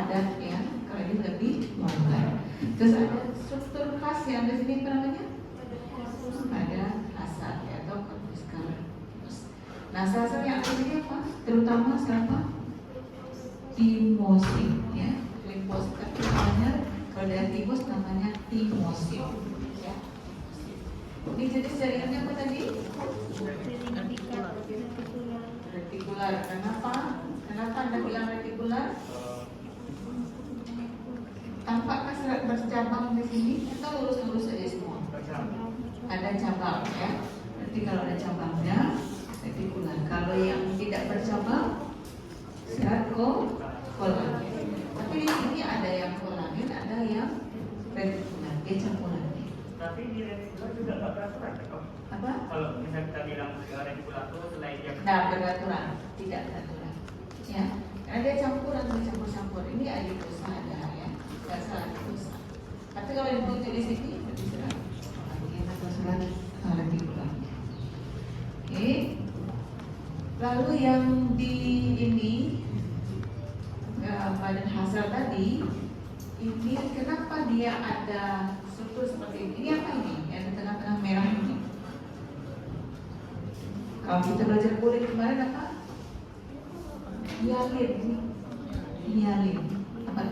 padat ya, kalau ini lebih longgar. Terus ada struktur khas yang di sini apa namanya? Ada hasar ya, atau corpus callosum. Nah, sel-sel yang ada ini apa? Terutama siapa? Timosit ya, limfosit. Tapi namanya kalau dari timus namanya timosit ya. Ini jenis jaringannya apa tadi? Retikular. Kenapa? Kenapa Anda bilang retikular? Tampakkah serat bercabang di sini atau lurus-lurus saja semua? Ada cabang ya. Berarti kalau ada cabangnya retikular. Kalau yang tidak bercabang serat kolagen. Tapi di sini ada yang kolagen, ada yang retikular. Dia campuran. Tapi di retikular juga nggak beraturan kan? Apa? Kalau misalnya kita bilang retikular itu selain yang beraturan, tidak beraturan. Ya, ada campuran, campur-campur. Ini adipose ada ya, nggak salah adipose. Tapi kalau yang muncul di sini lebih serat. Bagian atau serat retikular. Oke. Lalu yang di ini badan hasil tadi, ini kenapa dia ada struktur seperti ini? Ini apa ini? Yang di tengah-tengah merah ini. Kalau kita belajar kulit kemarin apa? Hialin. Apa?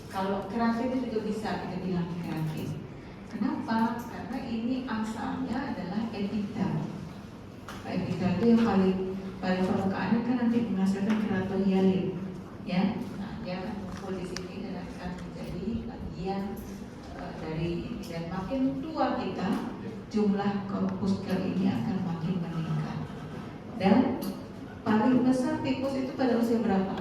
Kalau keratin itu juga bisa kita bilang keratin. Kenapa? Karena ini asalnya adalah epitel. Epitel itu yang paling permukaannya kan nanti menghasilkan keratohialin, ya. Nah, dia akan kumpul di sini dan akan menjadi bagian dari ini. Dan makin tua kita, jumlah korpuskul ini akan makin meningkat. Dan paling besar tikus itu pada usia berapa?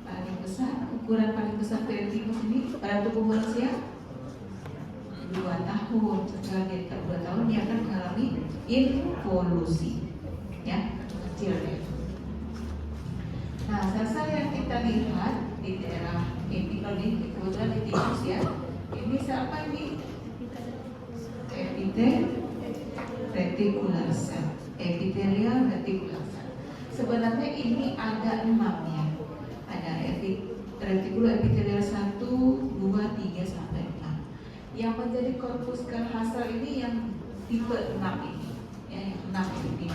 Paling besar, ukuran paling besar dari tikus ini pada tubuh manusia 2 tahun. Setelah dia 2 tahun dia akan mengalami involusi, ya, kecil ya. Nah, sel-sel yang kita lihat di daerah epiteli, kebetulan di tikus ya, ini siapa ini? Reticular cell, epithelial reticular cell. Sebenarnya ini ada 6 ya. Ada reticular epithelial 1, 2, 3 sampai 6. Yang menjadi korpus callosum ini yang tipe 6 ini, ya, yang 6 ini.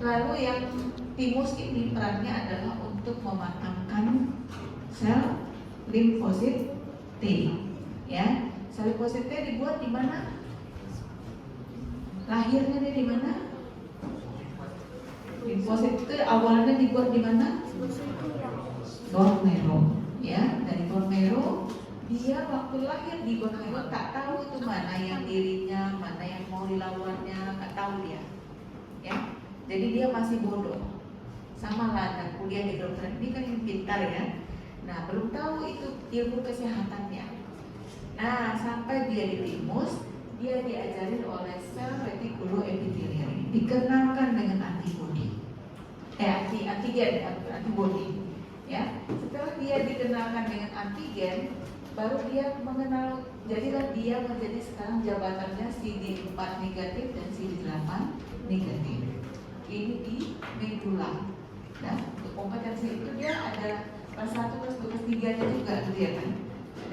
Lalu yang timus ini perannya adalah untuk mematangkan sel limfosit T, ya. Sel limfosit T dibuat di mana? Lahirnya dia di mana? Limfosit itu awalnya dibuat di mana? Bone marrow, ya. Dari bone marrow dia waktu lahir di bone marrow tak tahu itu mana yang dirinya, mana yang mau dilawannya, tak tahu dia, ya. Jadi dia masih bodoh. Sama lah anak kuliah di kedokteran ini kan yang pintar ya. Nah, belum tahu itu ilmu kesehatannya. Nah, sampai dia di timus, dia diajarin oleh sel retikuloepitelial ini, dikenalkan dengan antibodi, antibodi, ya. Setelah dia dikenalkan dengan antigen, baru dia mengenal, jadilah dia menjadi sekarang jabatannya CD4 negatif dan CD8 negatif. Ini di medula. Nah, untuk kompetensi itu dia ada kelas 1, kelas 2, kelas 3 nya juga gitu ya kan.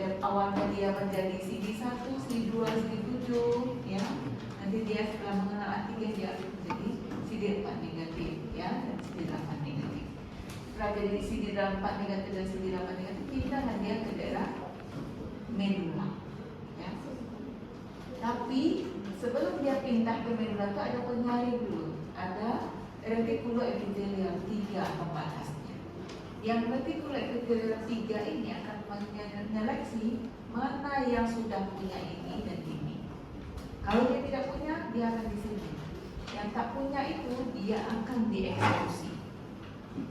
Dan awalnya dia menjadi CD1, CD2, CD7 ya. Nanti dia setelah mengenal antigen dia akan menjadi CD4 negatif ya, dan CD8 negatif. Setelah jadi CD8 negatif dan CD8 negatif, pindahlah dia ke daerah medula ya. Tapi sebelum dia pindah ke medula itu ada penyalin dulu. Ada retikuloepitelial 3 pembatasnya. Yang retikuloepitelial 3 ini akan menyeleksi mana yang sudah punya ini dan ini. Kalau dia tidak punya, dia akan di sini. Yang tak punya itu dia akan dieksekusi.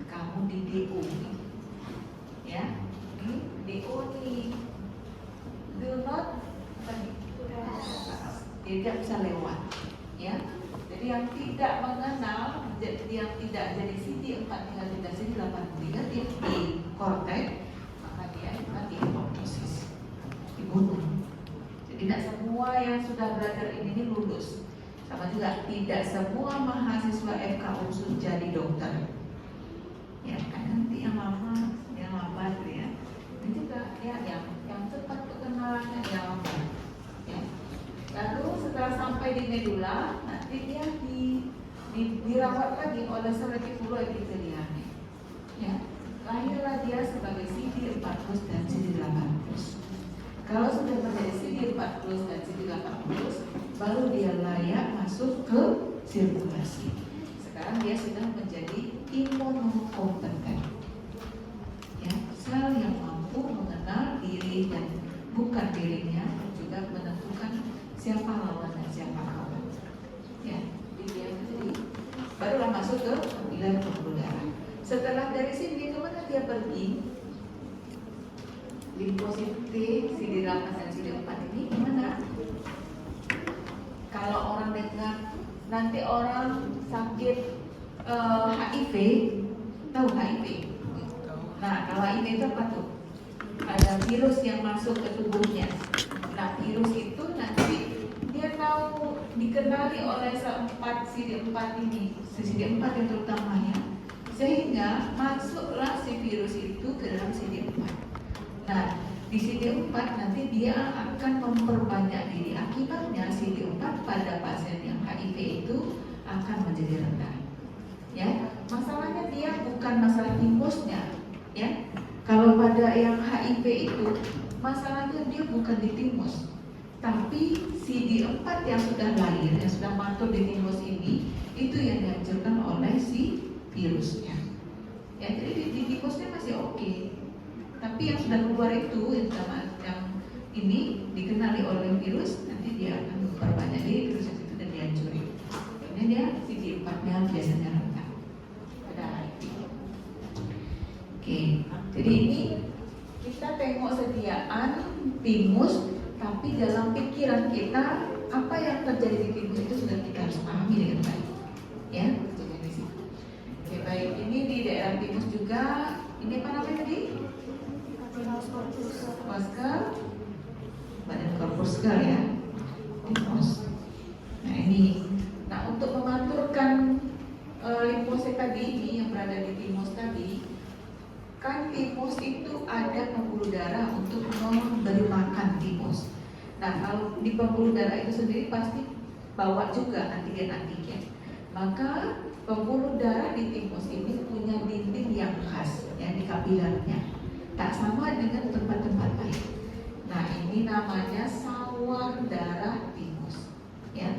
Kamu di DO, ya. Ini DO nih. Do not tidak bisa lewat, ya. Jadi yang tidak mengenal, yang tidak jadi CD4 negatif dan CD8 negatif di korteks, maka dia akan diapoptosis, dibunuh. Jadi tidak semua yang sudah belajar ini lulus. Sama juga tidak semua mahasiswa FK Unsur jadi dokter. Ya, kan nanti yang lama, yang lambat ya. Ini juga ya yang cepat perkenalannya yang lambat. Ya. Lalu setelah sampai di medula, nanti dia dirawat lagi oleh sel reticulo epitelialnya. Ya, lahirlah dia sebagai CD40 dan CD80. Kalau sudah menjadi CD40 dan CD80, baru dia layak masuk ke sirkulasi. Sekarang dia sudah menjadi imunokompeten. Ya, sel yang mampu mengenal diri dan bukan dirinya, juga menentukan siapa lawan dan siapa kawan. Ya, dia menjadi barulah masuk ke pilar pembuluh darah. Setelah dari sini kemana dia pergi? Limfosit T, CD8 dan CD4 ini gimana? Kalau orang dengar nanti orang sakit HIV, tahu HIV? Nah, kalau HIV itu apa tuh? Ada virus yang masuk ke tubuhnya. Nah, virus itu nanti dia tahu dikenali oleh CD4 ini, CD4 yang terutamanya, sehingga masuklah si virus itu ke dalam CD4. Nah, di CD4 nanti dia akan memperbanyak diri. Akibatnya CD4 pada pasien yang HIV itu akan menjadi rendah. Ya, masalahnya dia bukan masalah timusnya, ya. Kalau pada yang HIV itu masalahnya dia bukan di timus, tapi CD4 yang sudah lahir, yang sudah mantul di timus ini, itu yang dihancurkan oleh si virusnya. Ya, jadi di timusnya masih oke. Tapi yang sudah keluar itu yang ini dikenali oleh virus, nanti dia akan memperbanyak diri virus itu dan dihancurin. Ini dia CD4-nya biasanya rendah. Ada HIV. Oke, jadi ini kita tengok sediaan timus, tapi dalam pikiran kita apa yang terjadi di timus itu sudah kita harus pahami dengan baik. Ya, jadi di sini. Oke, baik. Ini di daerah timus juga. Ini apa namanya tadi? Korpuskel, badan korpuskel ya, timus. Nah ini, nah untuk memanturkan limfosit tadi ini yang berada di timus tadi, kan timus itu ada pembuluh darah untuk memberi makan timus. Nah kalau di pembuluh darah itu sendiri pasti bawa juga antigen-antigen. Maka pembuluh darah di timus ini punya dinding yang khas, ya di kapilernya. Tak sama dengan tempat-tempat lain. Nah ini namanya sawar darah timus. Ya,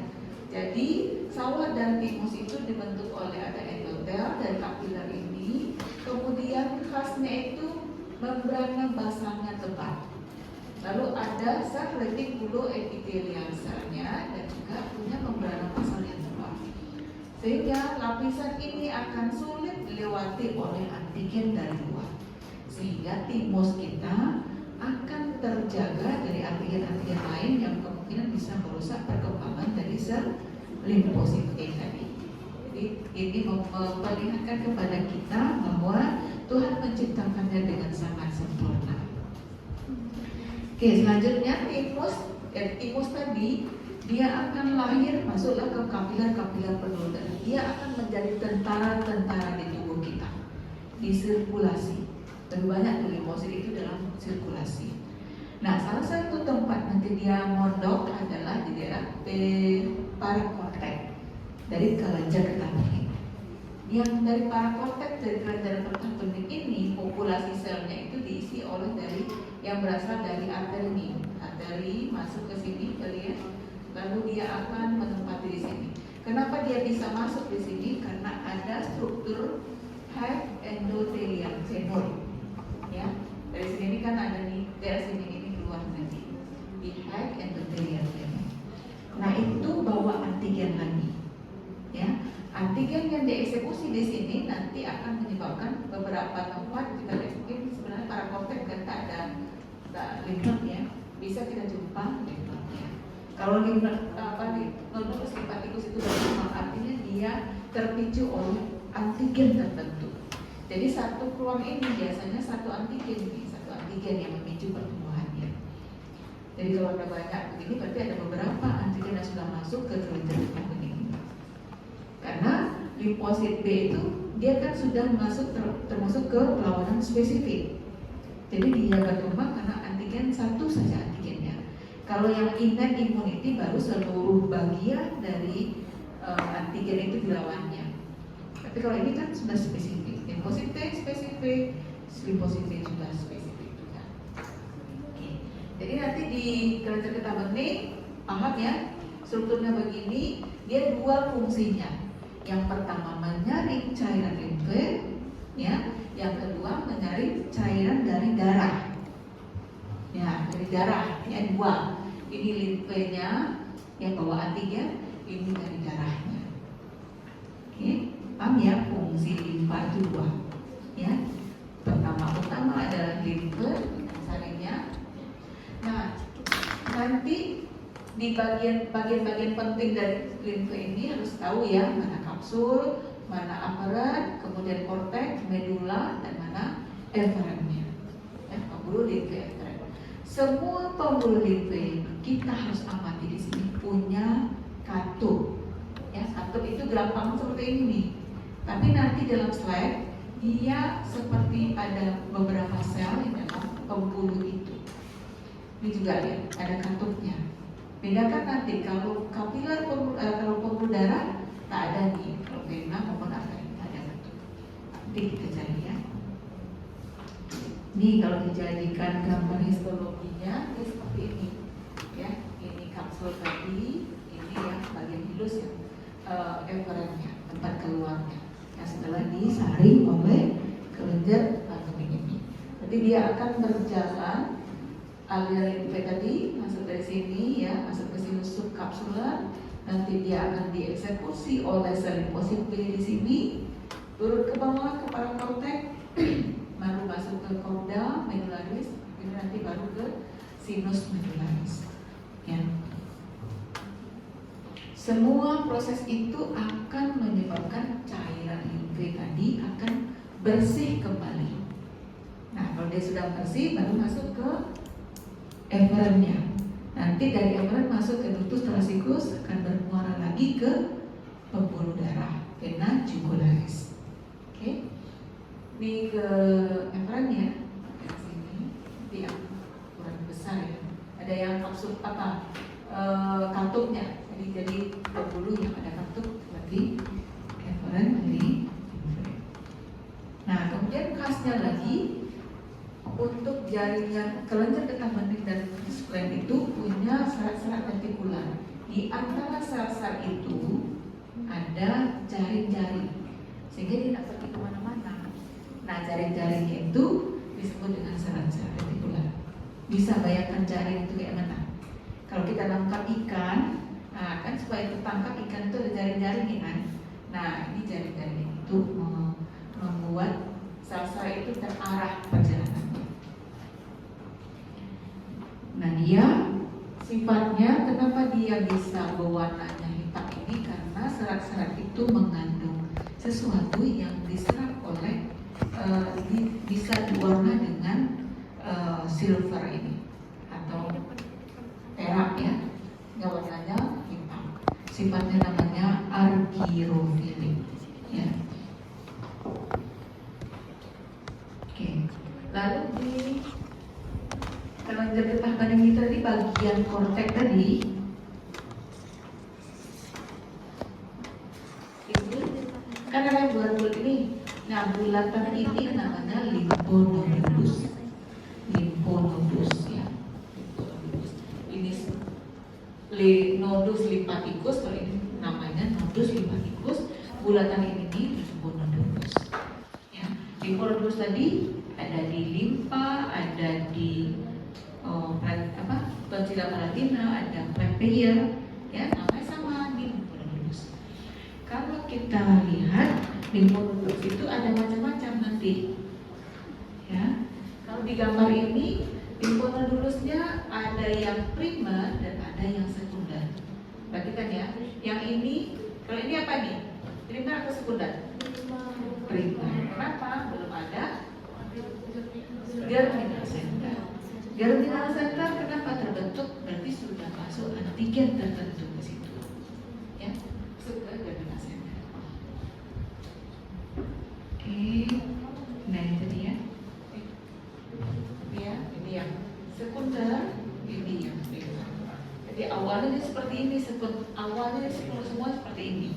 jadi sawar darah timus itu dibentuk oleh ada endotel dari kapiler ini. Kemudian khasnya itu membrana basalnya tebal. Lalu ada sel retikulo epitelial selnya dan juga punya membrana basal yang tebal. Sehingga lapisan ini akan sulit dilewati oleh antigen dari luar. Sehingga timus kita akan terjaga dari antigen-antigen lain yang kemungkinan bisa merusak perkembangan dari sel limfosit T tadi. Jadi ini memperlihatkan kepada kita bahwa Tuhan menciptakannya dengan sangat sempurna. Oke, selanjutnya timus tadi dia akan lahir masuklah ke kapiler-kapiler pembuluh darah. Dia akan menjadi tentara-tentara di tubuh kita, di sirkulasi. Lebih banyak tuh limfosit itu dalam sirkulasi. Nah, salah satu tempat nanti dia mondok adalah di daerah parakortek dari kelenjar getah bening. Yang dari parakortek dari kelenjar getah bening ini populasi selnya itu diisi oleh dari yang berasal dari arteri masuk ke sini kalian, lalu dia akan menempati di sini. Kenapa dia bisa masuk di sini? Karena ada struktur hive endotelium senor. Ya, dari sini kan ada nih, dari sini ini keluar nanti di hive endotelium senor. Nah itu bawa antigen lagi. Ya, antigen yang dieksekusi di sini nanti akan menyebabkan beberapa tempat kita lihat mungkin sebenarnya parakortek kan tak ada lymph ya, bisa kita jumpa lymphnya. Kalau lymph nodus simpatikus itu berkembang, artinya dia terpicu oleh antigen tertentu. Jadi satu peluang ini biasanya satu antigen yang memicu pertumbuhannya. Jadi kalau ada banyak begini berarti ada beberapa antigen yang sudah masuk ke kelenjar getah bening. limfosit B itu dia kan sudah termasuk ke perlawanan spesifik. Jadi dia berkembang karena antigen satu saja antigennya. Kalau yang innate immunity baru seluruh bagian dari antigen itu dilawannya. Tapi kalau ini kan sudah spesifik. Limfosit T spesifik, limfosit B sudah spesifik juga. Oke. Jadi nanti di kelenjar getah bening paham ya, strukturnya begini, dia dua fungsinya. Yang pertama menyaring cairan limfe, ya. Yang kedua menyaring cairan dari darah. Ya, dari darah. Ini dua. Ini limfenya yang bawa antigen, ini dari darahnya. Oke, paham ya, fungsi limfa itu dua. Ya. Utama adalah limfe, saringnya. Nah, nanti di bagian penting dari limfe ini harus tahu ya, mana kapsul, mana aferat, kemudian korteks, medula, dan mana efferentnya. Ya, pembuluh limfe efferent. Semua pembuluh limfe kita harus amati di sini punya katup. Ya, katup itu gampang seperti ini nih. Tapi nanti dalam slide dia seperti ada beberapa sel di dalam pembuluh itu. Ini juga ya, ada katupnya. Bedakan nanti kalau kapiler kalau pembuluh darah tak ada nih, kalau vena maupun arteri tak ada katup. Nanti kita cari ya. Ini kalau dijadikan gambar histologinya ini seperti ini, ya. Ini kapsul tadi, ini yang bagian hilus ya, efferentnya, tempat keluarnya. Yang setelah disaring oleh kelenjar getah bening ini. Jadi dia akan berjalan. Aliran limfe tadi masuk dari sini ya, masuk ke sinus subkapsular. Nanti dia akan dieksekusi oleh sel limfosit B di sini, turun ke bawah ke parakorteks, baru masuk ke korda medularis, ini nanti baru ke sinus medularis. Ya. Semua proses itu akan menyebabkan cairan limfe tadi akan bersih kembali. Nah, kalau dia sudah bersih, baru masuk ke efferentnya. Nanti dari efferent masuk ke ductus thoracic akan bermuara lagi ke pembuluh darah, vena jugularis. Oke. Ini ke efferentnya, ke sini. Nanti yang kurang besar ya. Ada yang kapsul apa? Katupnya. Jadi pembuluh yang ada katup berarti efferent dari efferent. Nah, kemudian khasnya lagi untuk jaringan kelenjar getah bening dan sklen itu punya serat-serat retikular. Di antara sel-sel itu ada jaring-jaring, sehingga tidak pergi kemana-mana. Nah, jaring-jaringnya itu disebut dengan serat-serat retikular. Bisa bayangkan jaring itu kayak mana? Kalau kita nangkap ikan, nah kan supaya tertangkap ikan itu ada jaring-jaringnya kan. Nah, ini jaring-jaring itu membuat sel-sel itu terarah perjalanannya. Nah, dia sifatnya kenapa dia bisa berwarnanya hitam ini, karena serat-serat itu mengandung sesuatu yang diserap oleh bisa diwarna dengan silver ini atau perak ya, warnanya hitam. Sifatnya namanya argyrophilic ya. Oke. Lalu di kelenjar getah bening itu tadi bagian korteks tadi itu kan ada yang bulat-bulat ini. Nah, bulatan ini namanya limfonodus. Limfonodus ya. Ini nodus limfaticus, kalau ini namanya nodus limfaticus. Bulatan ini disebut nodus. Ya. Limfonodus tadi ada di limfa, ada di tonsila palatina, ada prepayer, ya namanya sama di limfonodus. Kalau kita lihat limfonodus itu ada macam-macam nanti, ya. Kalau di gambar ini limfonodulusnya ada yang primer dan ada yang sekunder. Perhatikan ya, yang ini, kalau ini apa nih? Primer atau sekunder? Primer. Kenapa? Belum ada germinal center. Germinal center kenapa terbentuk? Berarti sudah masuk antigen tertentu ke situ. Ya, masuk ke germinal center. ini seperti awalnya semua seperti ini.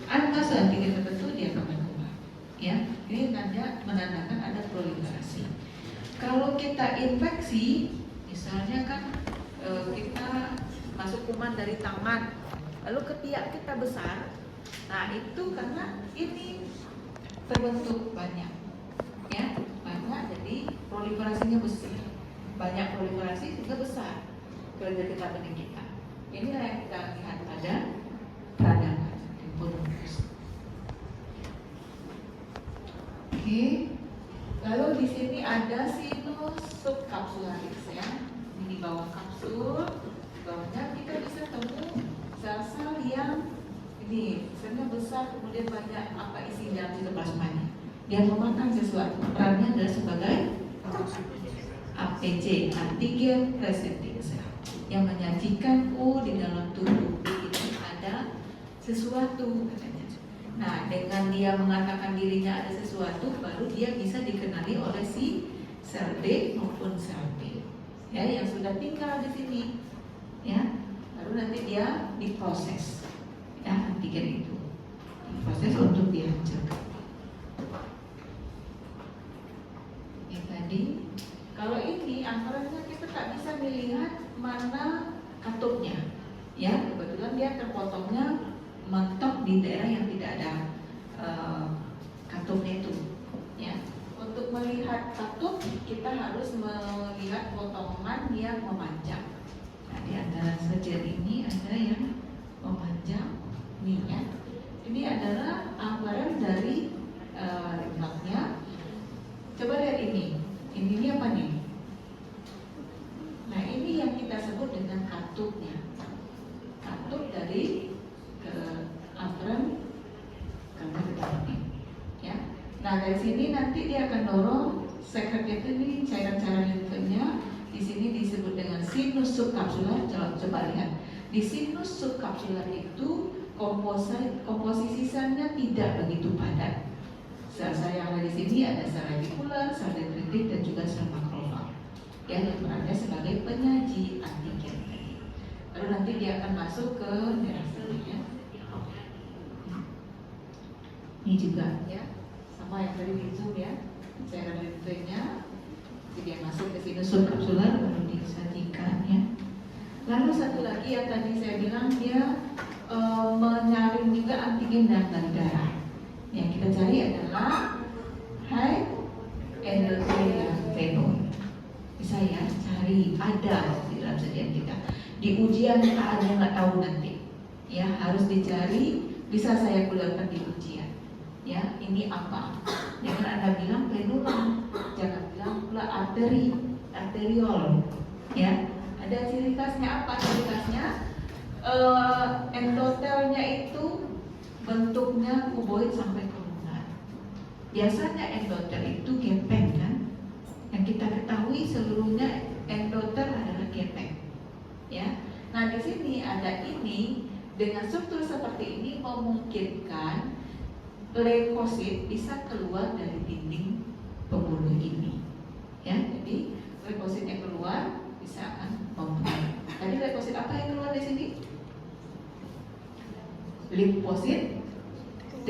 Ada masuk antigen tertentu dia akan berkembang. Ya, ini tanda menandakan ada proliferasi. Kalau kita infeksi, misalnya kan kita masuk kuman dari tangan, lalu ketiak kita besar, nah itu karena ini terbentuk banyak, ya banyak, jadi proliferasinya besar, banyak proliferasi juga besar kelenjar getah bening kita. Inilah yang kita lihat pada peradangan limfonodes. Oke, lalu di sini ada sinus subkapsularis ya. Ini di bawah kapsul, di bawahnya kita bisa temu sel-sel yang ini selnya besar, kemudian banyak apa isi dalam sitoplasmanya. Dia memakan sesuatu. Perannya adalah sebagai APC, antigen presenting cell, yang menyajikan di dalam tubuh itu ada sesuatu katanya. Nah, dengan dia mengatakan dirinya ada sesuatu, baru dia bisa dikenali oleh si sel B maupun sel B, ya, yang sudah tinggal di sini, ya. Lalu nanti dia diproses, ya, antigen itu diproses untuk dihancurkan. Yang tadi, kalau ini anggarannya kita tak bisa melihat mana katupnya, ya. Kebetulan dia terpotongnya mentok di daerah yang tidak ada katupnya itu, ya. Untuk melihat katup kita harus melihat potongan yang memanjang. Nah, di antara sel ini ada yang memanjang nih, ya. Ini adalah gambaran dari lemaknya. Coba lihat ini apa nih? Nah, ini yang kita sebut dengan katupnya. Katup dari afferent gambar getah bening, ya. Nah, dari sini nanti dia akan dorong sekret itu, ini cairan-cairan limfanya. Di sini disebut dengan sinus subkapsular. Coba lihat di sinus subkapsular itu komposisi selnya tidak begitu padat. Sel-sel yang ada di sini ada sel retikular, sel dendritik, dan juga sel makrofag, ya, yang berada sebagai penyaji antigen tadi. Lalu nanti dia akan masuk ke daerah selanjutnya. Ini juga, ya, sama yang tadi di zoom, ya, cairan limfanya. Jadi dia masuk ke sinus subkapsular baru disajikan, ya. Lalu satu lagi yang tadi saya bilang, dia menyaring juga antigen dari darah. Yang kita cari adalah high endothelial phenol. Bisa ya, cari, ada di dalam sajian kita. Di ujian kita ada nggak tahu nanti, ya, harus dicari. Bisa saya keluarkan di ujian, ya. Ini apa? Jangan Anda bilang prenulum, jangan bilang pula arteriol, ya. Ada ciri khasnya apa? Ciri khasnya endotelnya itu bentuknya kuboid sampai kerumunan. Biasanya endotel itu gepeng, kan? Yang kita ketahui seluruhnya endotel adalah gepeng, ya. Nah, di sini ada ini dengan struktur seperti ini memungkinkan leukosit bisa keluar dari dinding pembuluh ini, ya. Jadi leukositnya keluar bisa akan membunuh. Tadi leukosit apa yang keluar di sini? Limfosit T,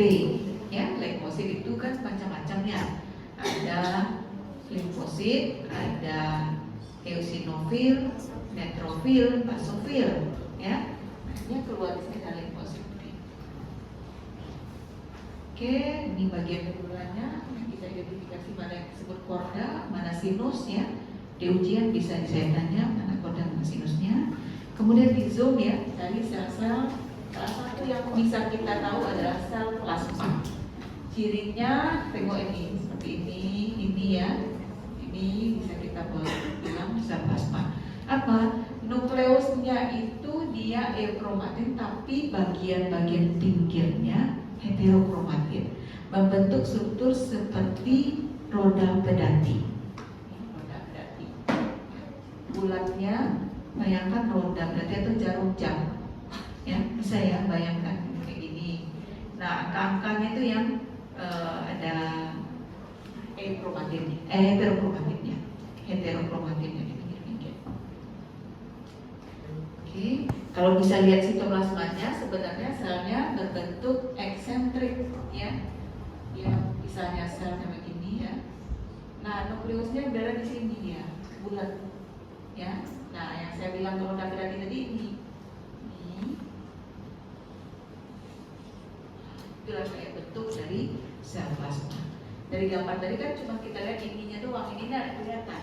ya. Leukosit itu kan macam-macamnya. Ada limfosit, ada eosinofil, neutrofil, basofil, ya. Nah, keluar di sini ada limfosit T. Oke, ini bagian keduanya. Kita identifikasi mana yang disebut korda, mana sinus, ya. Di ujian bisa saya tanya mana korda, mana sinusnya. Kemudian di zoom, ya, dari sel-sel. Salah satu yang bisa kita tahu adalah sel plasma. Cirinya, tengok ini seperti ini, ya. Ini bisa kita bilang sel plasma. Apa? Nukleusnya itu dia eukromatin, tapi bagian-bagian pinggirnya heterokromatin, membentuk struktur seperti roda pedati. Roda pedati. Bulatnya, bayangkan roda pedati itu jarum jam. Ya, bisa ya bayangkan kayak gini. Nah, angka-angkanya itu yang ada heterokromatinnya di pinggir-pinggir. Oke, Kalau bisa lihat sitoplasmanya, sebenarnya selnya berbentuk eksentrik, ya. Ya, misalnya selnya begini ya. Nah, nukleusnya berada di sini ya, bulat, ya. Nah, yang saya bilang kalau hati-hati tadi ini. Itulah kayak bentuk dari sel plasma. Dari gambar tadi kan cuma kita lihat ininya doang, ini tidak kelihatan.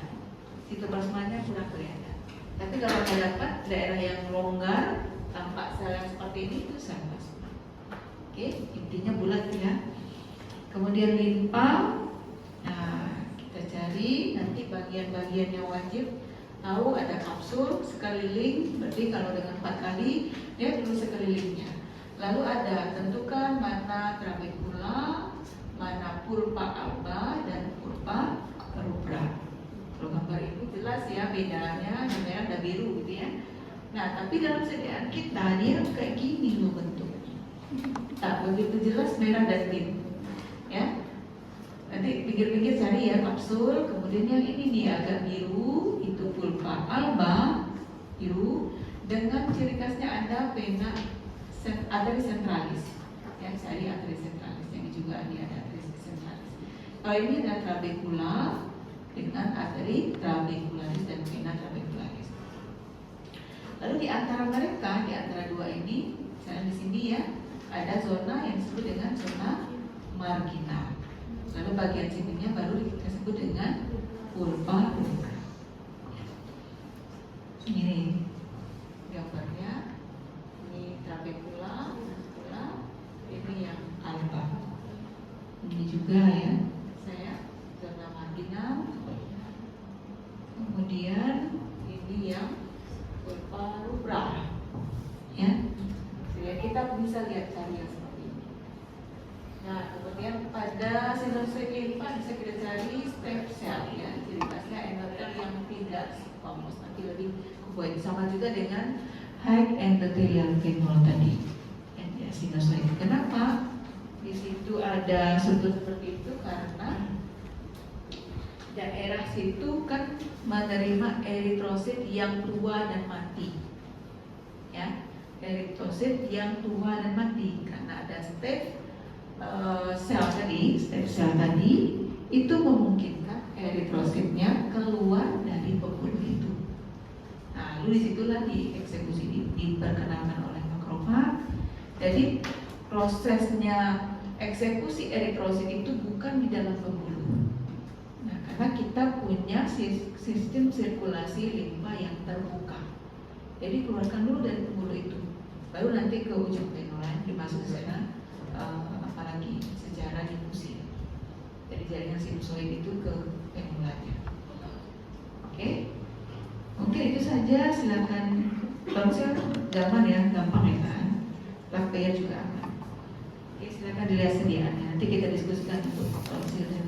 Sitoplasmanya kurang kelihatan. Tapi kalau kita dapat daerah yang longgar, tampak sel yang seperti ini itu sel plasma. Oke, intinya bulat ya. Kemudian limpa, nah kita cari nanti bagian-bagian yang wajib tahu ada kapsul sekeliling, berarti kalau dengan 4 kali dia tulis sekelilingnya. Lalu ada tentukan mana trabekula, mana pulpa alba dan pulpa rubra. Kalau gambar itu jelas ya bedanya, namanya ada biru gitu ya. Nah tapi dalam sediaan kita dia kayak gini loh bentuknya, tak begitu jelas merah dan biru. Ya, nanti pikir-pikir cari ya kapsul, kemudian yang ini nih agak biru itu pulpa alba biru dengan ciri khasnya ada vena arteris centralis, ya cari arteris centralis, yang juga ini ada arteris centralis. Kalau ini ada trabekula dengan arteri trabekularis dan vena trabekularis. Lalu di antara mereka, di antara dua ini, misalnya di sini ya ada zona yang disebut dengan zona marginal. Lalu bagian sininya baru kita sebut dengan pulpa rubra. Ini gambarnya, ini trabekula, ini yang alba. Ini juga ya, saya zona marginal. Kemudian ini yang pulpa rubra. Ya, jadi kita bisa lihat cari yang seperti ini. Nah, kemudian pada sinusoid limpa bisa kita cari stem cell ya, ciri khasnya endotel yang tidak squamous. Nanti lebih kuat. Sama juga dengan high endothelial venule tadi. Ya, sinusoid. Kenapa? Di situ ada sudut seperti itu karena daerah situ kan menerima eritrosit yang tua dan mati. Ya, eritrosit yang tua dan mati karena ada stem sel tadi, stem sel tadi itu memungkinkan eritrositnya keluar dari pembuluh itu. Nah, lalu disitulah dieksekusi, diperkenalkan oleh makrofag. Jadi prosesnya eksekusi eritrosit itu bukan di dalam pembuluh. Nah, karena kita punya sistem sirkulasi limfa yang terbuka. Jadi keluarkan dulu dari pembuluh itu, baru nanti ke ujung venolen dimasuk ke sana. Apalagi secara difusi dari jaringan sinusoid itu ke venulanya. Oke, mungkin itu saja. Silakan bangsel gampang ya, gampang ya kan. Lakbeya juga aman. Oke, silakan dilihat sediaannya. Nanti kita diskusikan untuk bangsel dan